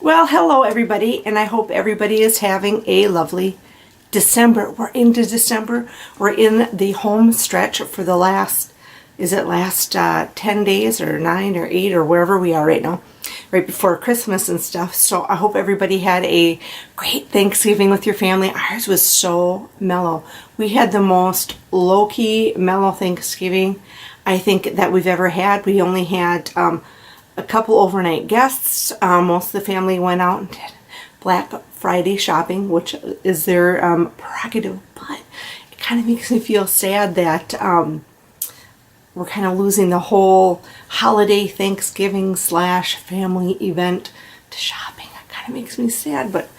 Well, hello everybody, and I hope everybody is having a lovely December. We're into December. We're in the home stretch for the last 10 days or 9 or 8 or wherever we are right now, right before Christmas and stuff. So I hope everybody had a great Thanksgiving with your family. Ours was so mellow. We had the most low-key, mellow Thanksgiving I think that we've ever had. We only had a couple overnight guests. Most of the family went out and did Black Friday shopping, which is their prerogative, but it kind of makes me feel sad that we're kind of losing the whole holiday Thanksgiving / family event to shopping. It kind of makes me sad, but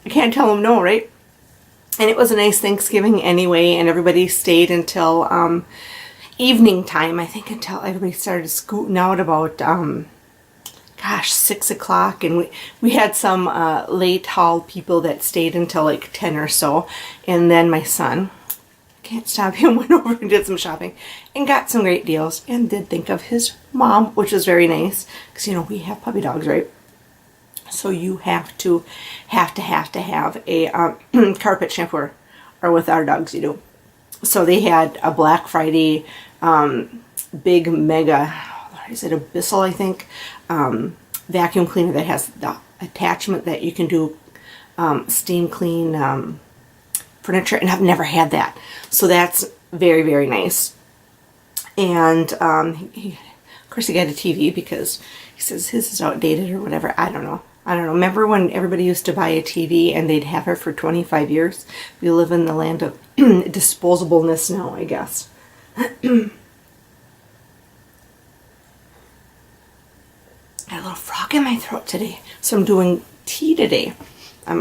I can't tell them no, right? And it was a nice Thanksgiving anyway, and everybody stayed until evening time, I think, until everybody started scooting out about 6 o'clock, and we had some late haul people that stayed until like 10 or so, and then my son, can't stop him, went over and did some shopping and got some great deals and did think of his mom, which was very nice because we have puppy dogs, right? So you have to have a carpet shampooer, or with our dogs you do. So they had a Black Friday big mega, is it a Bissell, I think, vacuum cleaner that has the attachment that you can do steam clean furniture, and I've never had that. So that's very, very nice. And of course he got a TV because he says his is outdated or whatever. I don't know. Remember when everybody used to buy a TV and they'd have it for 25 years? We live in the land of disposableness now, I guess. Got a little frog in my throat today, so I'm doing tea today. I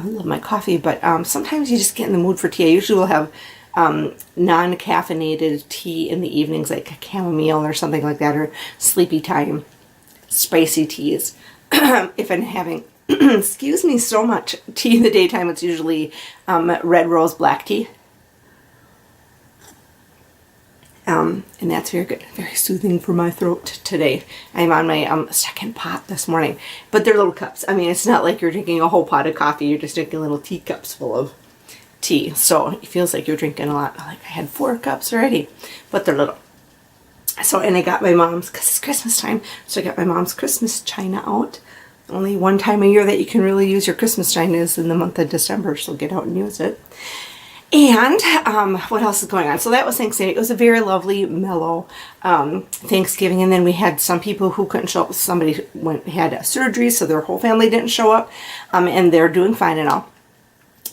love my coffee, but sometimes you just get in the mood for tea. I usually will have non-caffeinated tea in the evenings, like a chamomile or something like that, or sleepy time, spicy teas. If I'm having, excuse me, so much tea in the daytime, it's usually red rose black tea. And that's very good, very soothing for my throat today. I'm on my second pot this morning, but they're little cups. I mean, it's not like you're drinking a whole pot of coffee. You're just drinking little teacups full of tea. So it feels like you're drinking a lot. Like I had 4 cups already, but they're little. So, and I got my mom's, because it's Christmas time, so I got my mom's Christmas china out. Only one time a year that you can really use your Christmas china is in the month of December, so get out and use it. And what else is going on? So that was Thanksgiving. It was a very lovely, mellow Thanksgiving. And then we had some people who couldn't show up. Somebody had a surgery, so their whole family didn't show up. And they're doing fine and all.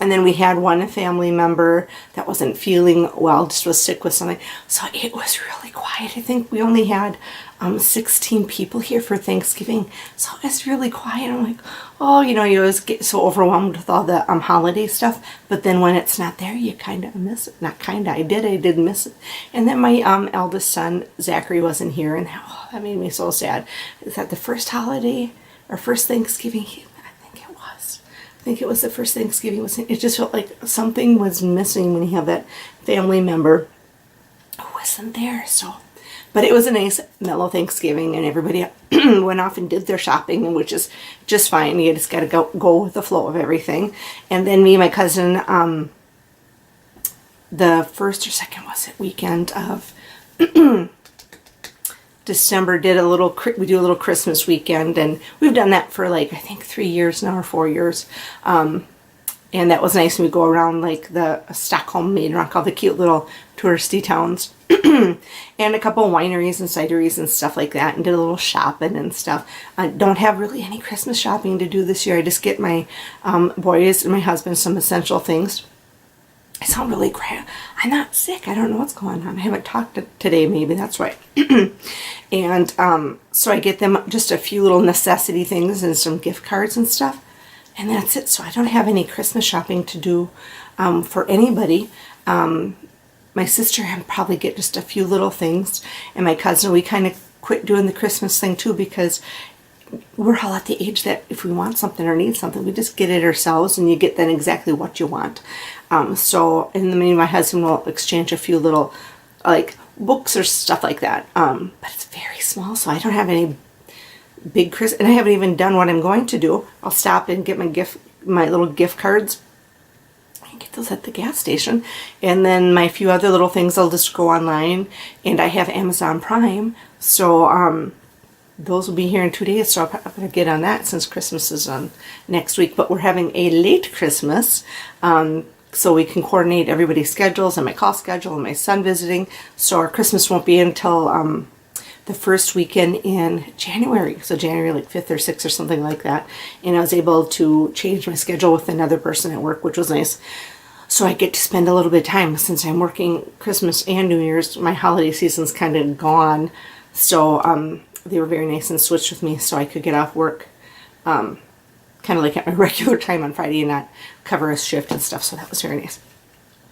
And then we had one family member that wasn't feeling well, just was sick with something. So it was really quiet. I think we only had 16 people here for Thanksgiving. So it's really quiet. I'm like, oh, you always get so overwhelmed with all the holiday stuff. But then when it's not there, you kind of miss it. Not kind of, I did miss it. And then my eldest son, Zachary, wasn't here. And that made me so sad. Is that the first holiday or first Thanksgiving? I think it was the first Thanksgiving. It just felt like something was missing when you have that family member who wasn't there. So, but it was a nice, mellow Thanksgiving, and everybody went off and did their shopping, which is just fine. You just got to go with the flow of everything. And then me and my cousin, the first or second weekend of December, we do a little Christmas weekend, and we've done that for like I think 3 years now or 4 years, and that was nice. We go around like the Stockholm, Maiden Rock, all the cute little touristy towns, and a couple wineries and cideries and stuff like that, and did a little shopping and stuff. I don't have really any Christmas shopping to do this year. I just get my boys and my husband some essential things. I sound really crap. I'm not sick. I don't know what's going on. I haven't talked today, maybe that's why. And so I get them just a few little necessity things and some gift cards and stuff. And that's it. So I don't have any Christmas shopping to do for anybody. My sister and probably get just a few little things. And my cousin, we kind of quit doing the Christmas thing too, because we're all at the age that if we want something or need something, we just get it ourselves, and you get then exactly what you want. So, and then me and my husband will exchange a few little, like, books or stuff like that. But it's very small, so I don't have any big Christmas, and I haven't even done what I'm going to do. I'll stop and get my little gift cards and get those at the gas station. And then my few other little things, I'll just go online, and I have Amazon Prime. So, those will be here in 2 days, so I'm going to get on that since Christmas is on next week. But we're having a late Christmas, so we can coordinate everybody's schedules and my call schedule and my son visiting. So our Christmas won't be until the first weekend in January. So January like 5th or 6th or something like that. And I was able to change my schedule with another person at work, which was nice. So I get to spend a little bit of time since I'm working Christmas and New Year's. My holiday season's kind of gone. So they were very nice and switched with me so I could get off work kind of like at my regular time on Friday and not cover a shift and stuff. So that was very nice.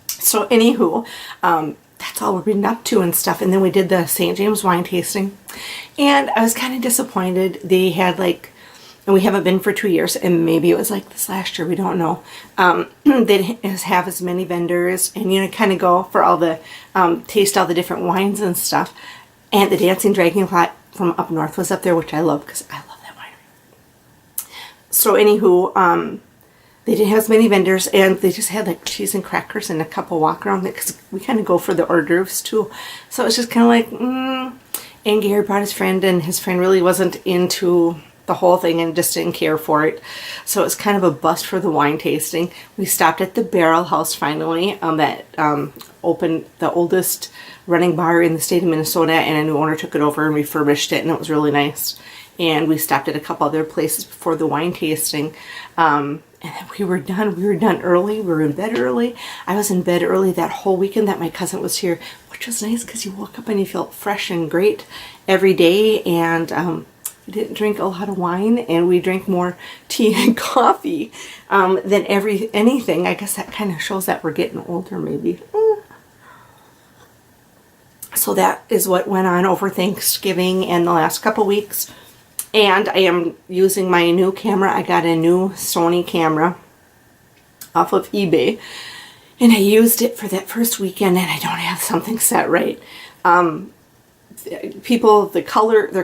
So anywho, that's all we've been up to and stuff. And then we did the St. James wine tasting. And I was kind of disappointed. They had like, and we haven't been for 2 years, and maybe it was like this last year, we don't know. They didn't have as many vendors, and you know, kind of go for all the, taste all the different wines and stuff. And the Dancing Dragon Plot from up north was up there, which I love because I love that winery. So anywho, they didn't have as many vendors, and they just had like cheese and crackers and a couple walk around because we kind of go for the hors d'oeuvres too. So it was just kind of like, and Gary brought his friend, and his friend really wasn't into the whole thing and just didn't care for it. So it was kind of a bust for the wine tasting. We stopped at the Barrel House finally, that opened, the oldest running bar in the state of Minnesota, and a new owner took it over and refurbished it, and it was really nice. And we stopped at a couple other places before the wine tasting. And then we were done. We were done early. We were in bed early. I was in bed early that whole weekend that my cousin was here, which was nice because you woke up and you felt fresh and great every day. And we didn't drink a lot of wine, and we drank more tea and coffee than anything. I guess that kind of shows that we're getting older, maybe. So that is what went on over Thanksgiving and the last couple weeks. And I am using my new camera. I got a new Sony camera off of eBay, and I used it for that first weekend, and I don't have something set right. Their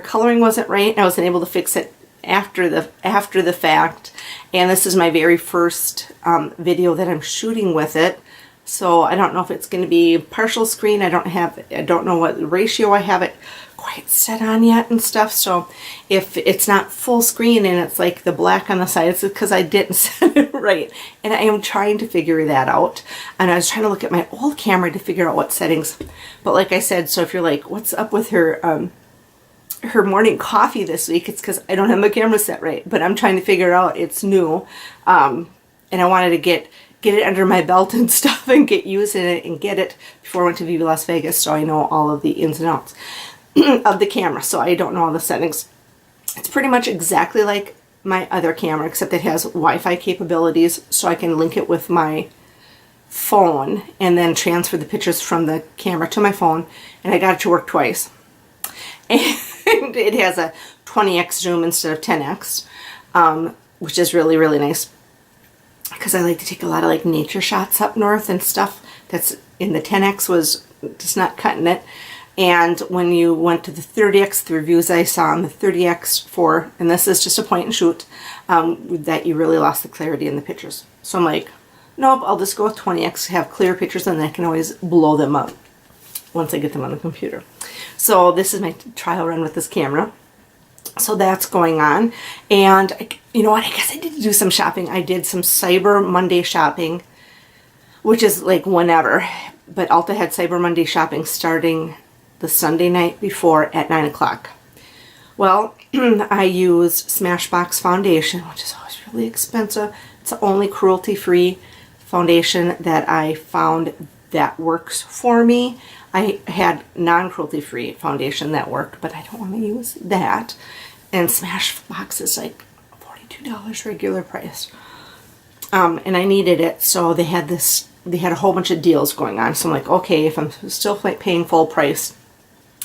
coloring wasn't right, and I wasn't able to fix it after the fact. And this is my very first video that I'm shooting with it. So I don't know if it's going to be partial screen. I don't know what ratio I have it quite set on yet and stuff. So if it's not full screen and it's like the black on the side, it's because I didn't set it right. And I am trying to figure that out. And I was trying to look at my old camera to figure out what settings. But like I said, so if you're like, what's up with her morning coffee this week? It's because I don't have my camera set right. But I'm trying to figure out. It's new. And I wanted to get it under my belt and stuff and get using it and get it before I went to Viva Las Vegas, so I know all of the ins and outs of the camera. So I don't know all the settings. It's pretty much exactly like my other camera, except it has Wi-Fi capabilities, so I can link it with my phone and then transfer the pictures from the camera to my phone. And I got it to work twice. And it has a 20x zoom instead of 10x, which is really, really nice. Because I like to take a lot of like nature shots up north and stuff. That's in the 10x was just not cutting it. And when you went to the 30x, the reviews I saw on the 30x and this is just a point and shoot, that you really lost the clarity in the pictures. So I'm like, nope, I'll just go with 20x, have clear pictures, and I can always blow them up once I get them on the computer. So this is my trial run with this camera. So that's going on. And you know what? I guess I did do some shopping. I did some Cyber Monday shopping, which is like whenever. But Ulta had Cyber Monday shopping starting the Sunday night before at 9 o'clock. Well, I use Smashbox foundation, which is always really expensive. It's the only cruelty-free foundation that I found that works for me. I had non-cruelty-free foundation that worked, but I don't want to use that. And Smashbox is like $42 regular price. And I needed it, so they had a whole bunch of deals going on. So I'm like, okay, if I'm still paying full price,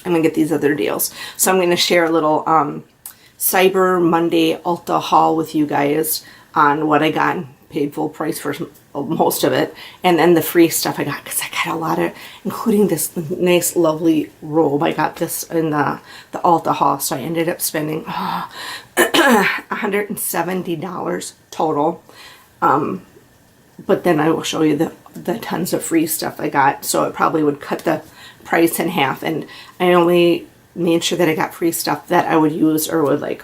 I'm going to get these other deals. So I'm going to share a little Cyber Monday Ulta haul with you guys on what I got and paid full price for most of it. And then the free stuff I got, because I got a lot of, including this nice, lovely robe. I got this in the Ulta haul, so I ended up spending $170 total. But then I will show you the tons of free stuff I got, so it probably would cut the price in half. And I only made sure that I got free stuff that I would use or would like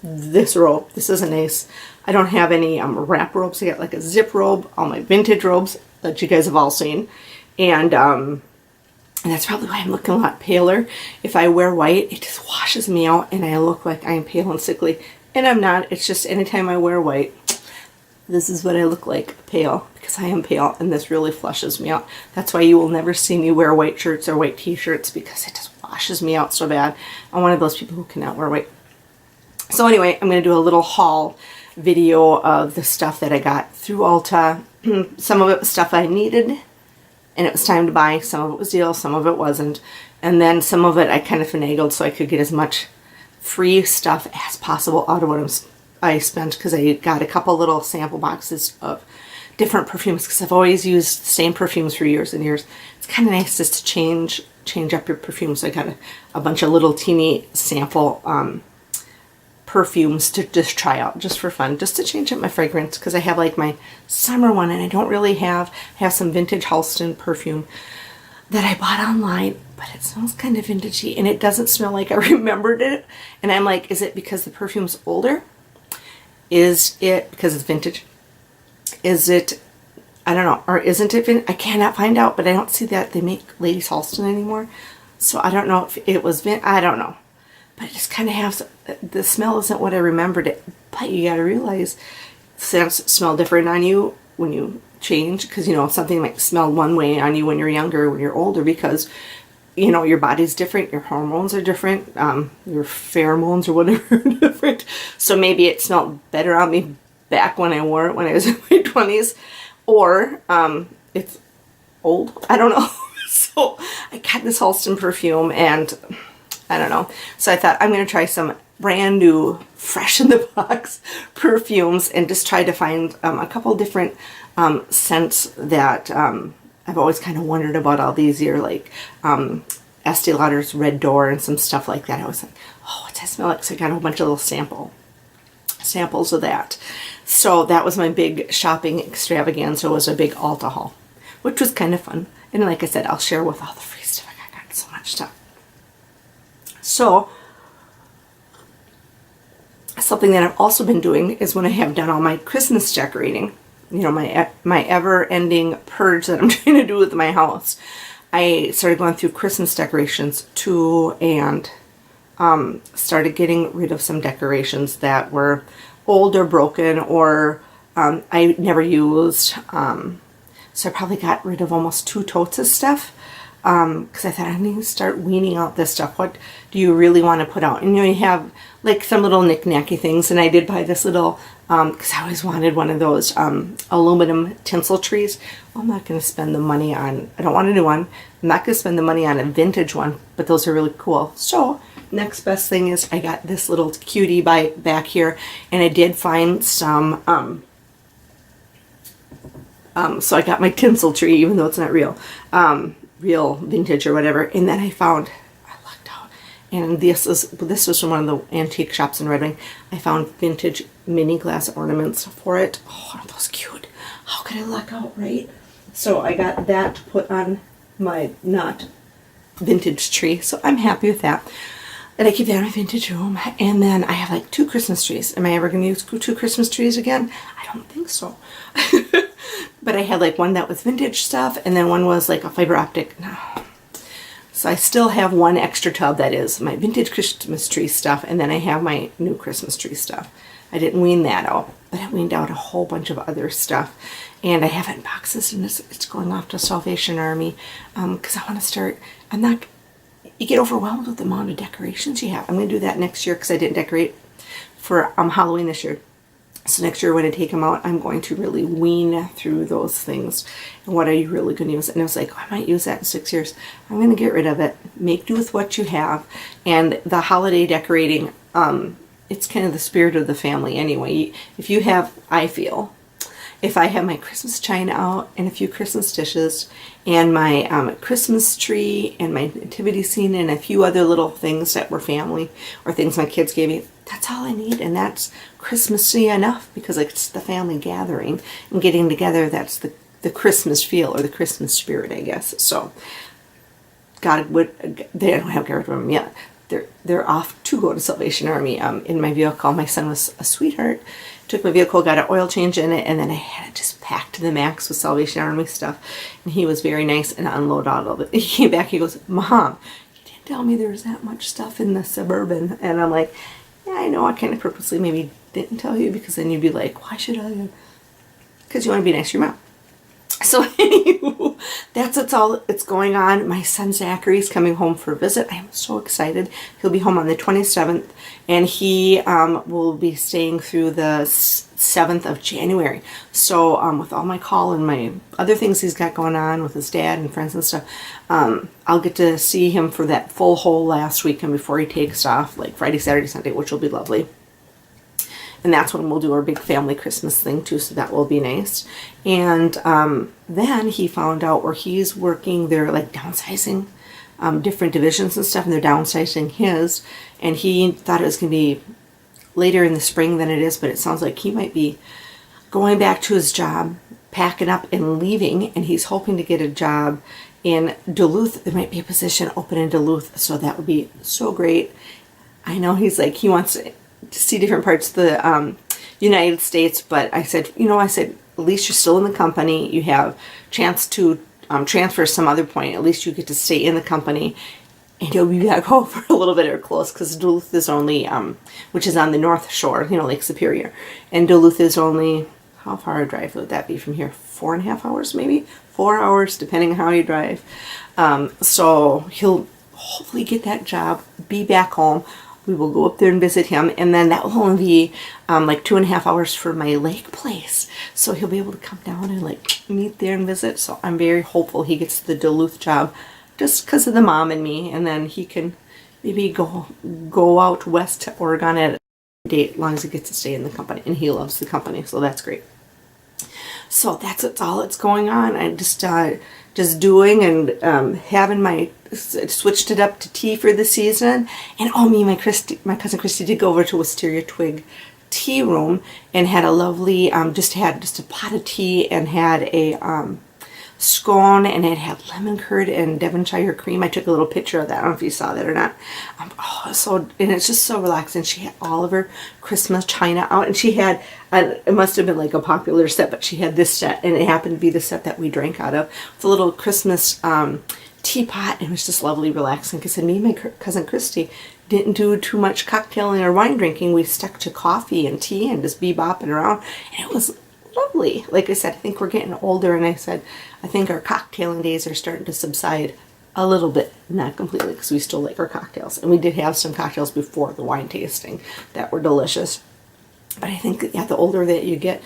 this robe. This is a nice, I don't have any wrap robes. I got like a zip robe, all my vintage robes that you guys have all seen. And that's probably why I'm looking a lot paler. If I wear white, it just washes me out and I look like I'm pale and sickly. And I'm not. It's just anytime I wear white, this is what I look like, pale, because I am pale, and this really flushes me out. That's why you will never see me wear white shirts or white t-shirts, because it just washes me out so bad. I'm one of those people who cannot wear white. So anyway, I'm going to do a little haul video of the stuff that I got through Ulta. Some of it was stuff I needed, and it was time to buy. Some of it was deals, some of it wasn't. And then some of it I kind of finagled so I could get as much free stuff as possible out of what I spent, because I got a couple little sample boxes of different perfumes, because I've always used the same perfumes for years and years. It's kind of nice just to change up your perfumes. So I got a bunch of little teeny sample perfumes to just try out, just for fun, just to change up my fragrance, because I have like my summer one, and I don't really have some vintage Halston perfume that I bought online, but it smells kind of vintagey, and it doesn't smell like I remembered it. And I'm like, is it because the perfume's older? Is it because it's vintage? Is it, I don't know, or isn't it vintage? I cannot find out, but I don't see that they make Ladies Halston anymore. So I don't know if it was I don't know. But it just kind of has, the smell isn't what I remembered it. But you got to realize scents smell different on you when you change, because, you know, something might smell one way on you when you're younger, when you're older, because, you know, your body's different, your hormones are different, your pheromones or whatever are different. So maybe it smelled better on me back when I wore it when I was in my 20s, or it's old. I don't know. So I got this Halston perfume, and I don't know. So I thought I'm going to try some brand new, fresh in the box perfumes, and just try to find a couple different scents that I've always kind of wondered about all these years, like Estee Lauder's Red Door and some stuff like that. I was like, oh, what's that smell like? So I got a whole bunch of little samples of that. So that was my big shopping extravaganza, was a big Ulta haul, which was kind of fun. And like I said, I'll share with all the free stuff. I got so much stuff. So something that I've also been doing is when I have done all my Christmas decorating, you know, my ever-ending purge that I'm trying to do with my house, I started going through Christmas decorations too, and started getting rid of some decorations that were old or broken, or I never used. So I probably got rid of almost 2 totes of stuff, because I thought I need to start weaning out this stuff. What do you really want to put out? And you know, you have like some little knick-knacky things, and I did buy this little, because I always wanted one of those aluminum tinsel trees. Well, I'm not going to spend the money on, I don't want a new one. I'm not going to spend the money on a vintage one, but those are really cool. So next best thing is I got this little cutie back here, and I did find some, so I got my tinsel tree, even though it's not real, real vintage or whatever. And then I found, I lucked out, and this was from one of the antique shops in Red Wing. I found vintage mini glass ornaments for it. Oh, aren't those cute? How could I luck out, right? So I got that to put on my not vintage tree, so I'm happy with that. And I keep that in my vintage room. And then I have like 2 Christmas trees. Am I ever going to use 2 Christmas trees again? I don't think so. But I had like one that was vintage stuff, and then one was like a fiber optic. No. So I still have 1 extra tub that is my vintage Christmas tree stuff, and then I have my new Christmas tree stuff. I didn't wean that out, but I weaned out a whole bunch of other stuff. And I have it in boxes, and it's going off to Salvation Army, because I want to start, you get overwhelmed with the amount of decorations you have. I'm going to do that next year, because I didn't decorate for Halloween this year. So next year when I take them out, I'm going to really wean through those things. And what are you really going to use? And I was like, oh, I might use that in 6 years. I'm going to get rid of it. Make do with what you have. And the holiday decorating, it's kind of the spirit of the family anyway. If you have, I feel, if I have my Christmas china out and a few Christmas dishes and my Christmas tree and my nativity scene and a few other little things that were family or things my kids gave me, that's all I need, and that's Christmassy enough, because like, it's the family gathering and getting together. That's the Christmas feel, or the Christmas spirit, I guess. So God would, they don't have Garrett with them yet. They're off to go to Salvation Army. In my vehicle, my son was a sweetheart. Took my vehicle, got an oil change in it, and then I had it just packed to the max with Salvation Army stuff. And he was very nice and unloaded all of it. He came back, he goes, Mom, you didn't tell me there was that much stuff in the Suburban. And I'm like, yeah, I know, I kind of purposely maybe didn't tell you, because then you'd be like, why should I? Because you want to be nice to your mom. So anywho, that's all it's going on. My son Zachary's coming home for a visit. I am so excited. He'll be home on the 27th, and he will be staying through the 7th of January. So with all my call and my other things he's got going on with his dad and friends and stuff, I'll get to see him for that full whole last weekend before he takes off, like Friday, Saturday, Sunday, which will be lovely. And that's when we'll do our big family Christmas thing too, so that will be nice. And then he found out where he's working, they're like downsizing different divisions and stuff, and they're downsizing his. And he thought it was going to be later in the spring than it is, but it sounds like he might be going back to his job, packing up and leaving, and he's hoping to get a job in Duluth. There might be a position open in Duluth, so that would be so great. I know he's like, he wants to see different parts of the United States, but I said, at least you're still in the company. You have chance to transfer some other point. At least you get to stay in the company, and you'll be back home for a little bit or close, because Duluth is only, which is on the North Shore, Lake Superior, and Duluth is only, how far a drive would that be from here? 4.5 hours, maybe 4 hours, depending on how you drive. So he'll hopefully get that job, be back home. We will go up there and visit him, and then that will only be like 2.5 hours for my lake place. So he'll be able to come down and like meet there and visit. So I'm very hopeful he gets the Duluth job, just because of the mom and me, and then he can maybe go out west to Oregon at a date, as long as he gets to stay in the company, and he loves the company, so that's great. So that's all that's going on. I'm just doing and having my, switched it up to tea for the season. And my cousin Christy did go over to Wisteria Twig tea room and had a lovely, just a pot of tea, and had a scone, and it had lemon curd and Devonshire cream. I took a little picture of that. I don't know if you saw that or not. And it's just so relaxing. She had all of her Christmas china out, and she had, it must have been like a popular set, but she had this set, and it happened to be the set that we drank out of. It's a little Christmas teapot, and it was just lovely, relaxing, because me and my cousin Christy didn't do too much cocktailing or wine drinking. We stuck to coffee and tea and just bebopping around, and it was lovely. Like I said, I think we're getting older, and I said, I think our cocktailing days are starting to subside a little bit, not completely, because we still like our cocktails. And we did have some cocktails before the wine tasting that were delicious. But I think, yeah, the older that you get,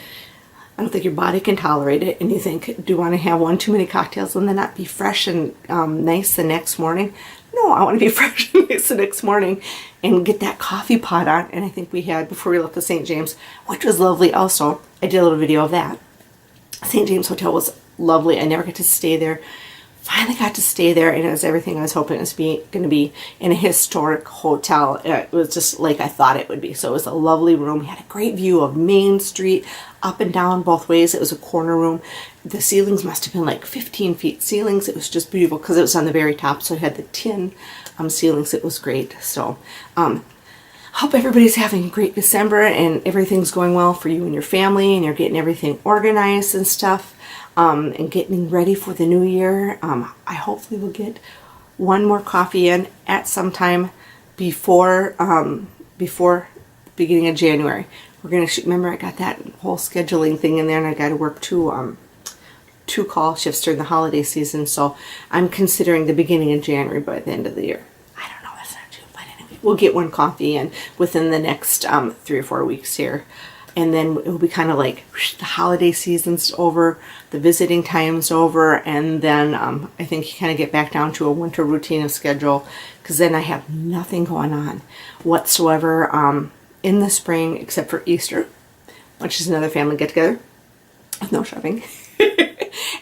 I don't think your body can tolerate it, and you think, do you want to have one too many cocktails and then not be fresh and nice the next morning? No, I want to be fresh and nice the next morning and get that coffee pot on. And I think we had, before we left the St. James, which was lovely also. I did a little video of that. St. James Hotel was lovely. I never got to stay there. Finally got to stay there, and it was everything I was hoping it was going to be in a historic hotel. It was just like I thought it would be. So it was a lovely room. We had a great view of Main Street, up and down both ways. It was a corner room. The ceilings must have been like 15 feet ceilings. It was just beautiful because it was on the very top, so it had the tin ceilings. It was great. So hope everybody's having a great December, and everything's going well for you and your family, and you're getting everything organized and stuff. And getting ready for the new year. I hopefully will get one more coffee in at some time before beginning of January. We're gonna shoot. Remember, I got that whole scheduling thing in there, and I got to work two call shifts during the holiday season. So I'm considering the beginning of January by the end of the year. I don't know. That's not true, but anyway, we'll get one coffee in within the next 3 or 4 weeks here. And then it will be kind of like the holiday season's over, the visiting time's over, and then I think you kind of get back down to a winter routine of schedule, because then I have nothing going on whatsoever in the spring except for Easter, which is another family get-together. No shoving.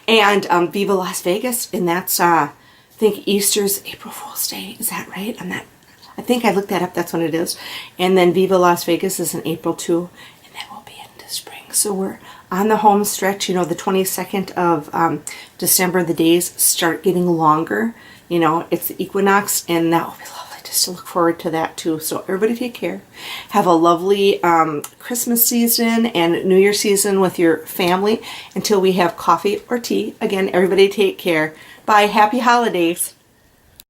And Viva Las Vegas, and that's I think Easter's April Fool's Day. Is that right? I think I looked that up. That's when it is. And then Viva Las Vegas is in April too, and then we'll be into spring. So we're on the home stretch. You know, the 22nd of December, the days start getting longer. You know, it's the equinox, and that will be lovely just to look forward to that too. So everybody take care. Have a lovely Christmas season and New Year season with your family until we have coffee or tea. Again, everybody take care. Bye. Happy holidays.